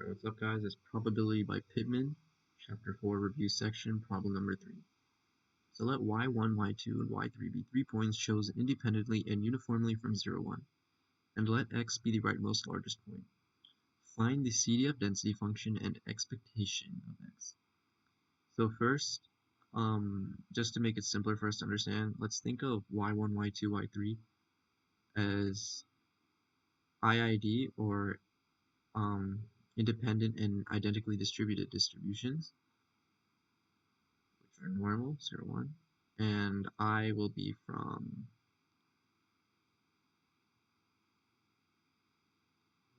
Alright, what's up guys? It's Probability by Pitman, Chapter 4 Review Section, Problem number 3. So let y1, y2, and y3 be 3 points chosen independently and uniformly from 0, 1. And let x be the rightmost largest point. Find the CDF density function and expectation of x. So first, just to make it simpler for us to understand, let's think of y1, y2, y3 as IID, or independent and identically distributed distributions, which are normal, 0, 1, and I will be from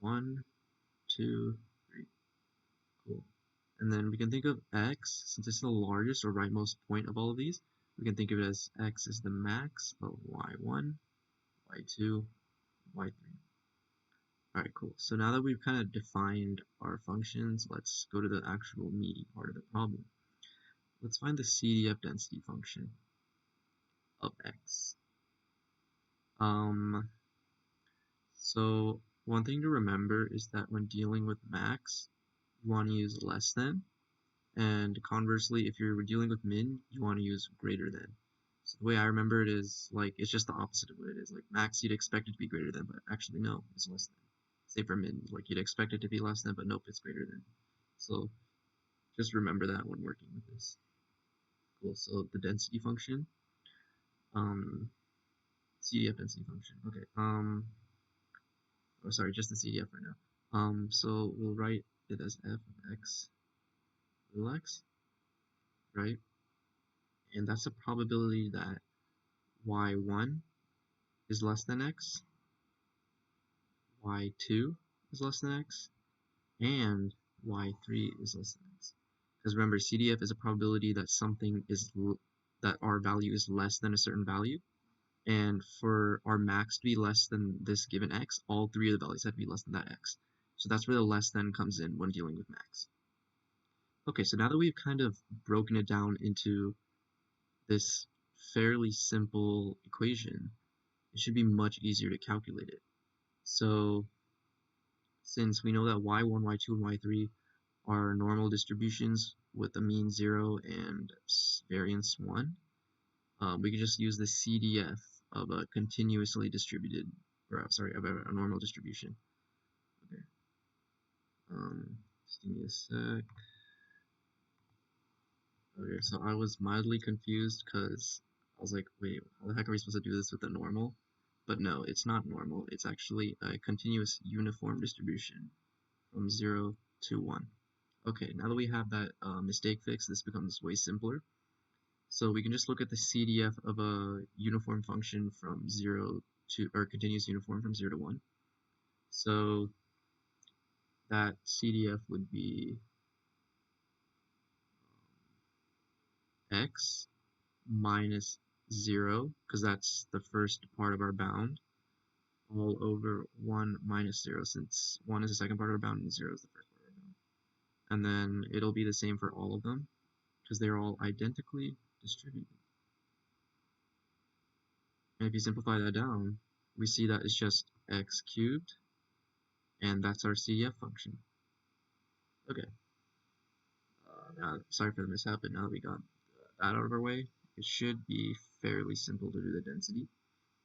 1, 2, 3. Cool. And then we can think of x, since it's the largest or rightmost point of all of these, we can think of it as x is the max of y1, y2, y3. Alright, cool. So now that we've kind of defined our functions, let's go to the actual meaty part of the problem. Let's find the CDF density function of x. So one thing to remember is that when dealing with max, you want to use less than, and conversely, if you're dealing with min, you want to use greater than. So the way I remember it is, like, it's just the opposite of what it is. Like, max, you'd expect it to be greater than, but actually no, it's less than. Say for min, like, you'd expect it to be less than, but nope, it's greater than. So just remember that when working with this. Cool. So the density function, CDF density function. Okay. Oh, sorry, just the CDF right now. So we'll write it as f of x little x, right? And that's a probability that y1 is less than x, y2 is less than x, and y3 is less than x. Because remember, CDF is a probability that something is that our value is less than a certain value, and for our max to be less than this given x, all three of the values have to be less than that x. So that's where the less than comes in when dealing with max. Okay, so now that we've kind of broken it down into this fairly simple equation, it should be much easier to calculate it. So since we know that y1, y2, and y3 are normal distributions with a mean 0 and variance 1, we can just use the CDF of a continuously distributed, or sorry, of a normal distribution. Okay. Just give me a sec. Okay, so I was mildly confused because I was like, wait, how the heck are we supposed to do this with a normal? But no, it's not normal. It's actually a continuous uniform distribution from 0 to 1. Okay, now that we have that mistake fixed, this becomes way simpler. So we can just look at the CDF of a uniform function from 0 to, or continuous uniform from 0 to 1. So that CDF would be x minus 0, because that's the first part of our bound, all over 1 minus 0, since 1 is the second part of our bound and 0 is the first part of our bound. And then it'll be the same for all of them, because they're all identically distributed. And if you simplify that down, we see that it's just x cubed, and that's our CDF function. Okay. Now, sorry for the mishap, but now that we got that out of our way, it should be fairly simple to do the density.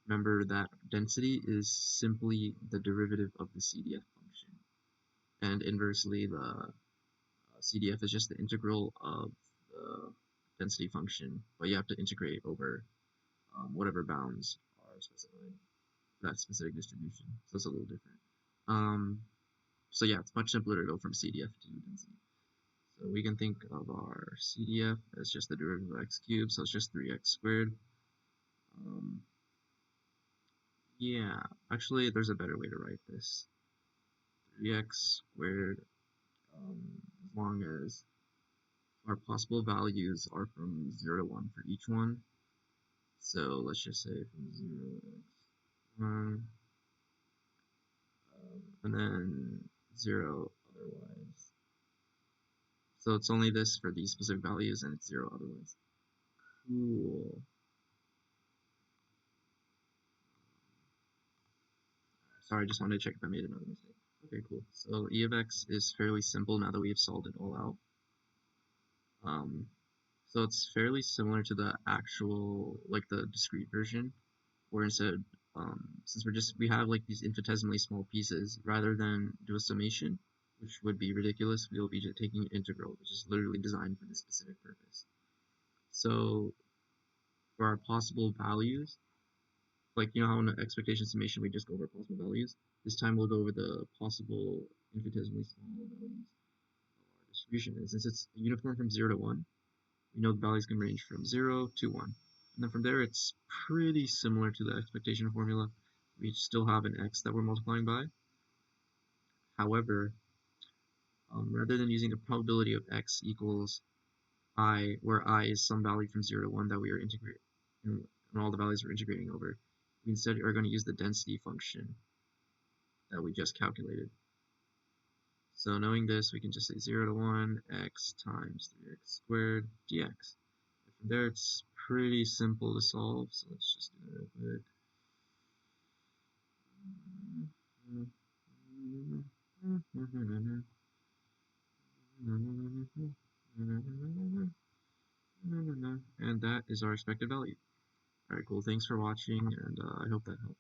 Remember that density is simply the derivative of the CDF function, and inversely the CDF is just the integral of the density function, but you have to integrate over whatever bounds are specified for that specific distribution, so it's a little different. So yeah, it's much simpler to go from CDF to density. So we can think of our CDF as just the derivative of x cubed, so it's just 3x squared. Yeah, actually there's a better way to write this. 3x squared, as long as our possible values are from 0 to 1 for each one. So let's just say from 0 to 1, and then 0 otherwise. So it's only this for these specific values, and it's 0 otherwise. Cool. Sorry, I just wanted to check if I made another mistake. Okay, cool. So e of x is fairly simple now that we have solved it all out. So it's fairly similar to the actual, like the discrete version, where instead, since we have like these infinitesimally small pieces, rather than do a summation, which would be ridiculous, we'll be just taking an integral, which is literally designed for this specific purpose. So for our possible values, like you know how in an expectation summation we just go over possible values, this time we'll go over the possible infinitesimally small values of our distribution. And since it's uniform from 0 to 1, we know the values can range from 0 to 1. And then from there, it's pretty similar to the expectation formula. We still have an x that we're multiplying by. However, rather than using the probability of x equals I, where I is some value from 0 to 1 that we are integrating, and all the values we're integrating over, we instead are going to use the density function that we just calculated. So knowing this, we can just say 0 to 1, x times 3x squared dx. And from there, it's pretty simple to solve, so let's just do that real quick. And that is our expected value. Alright, cool. Thanks for watching, and I hope that helped.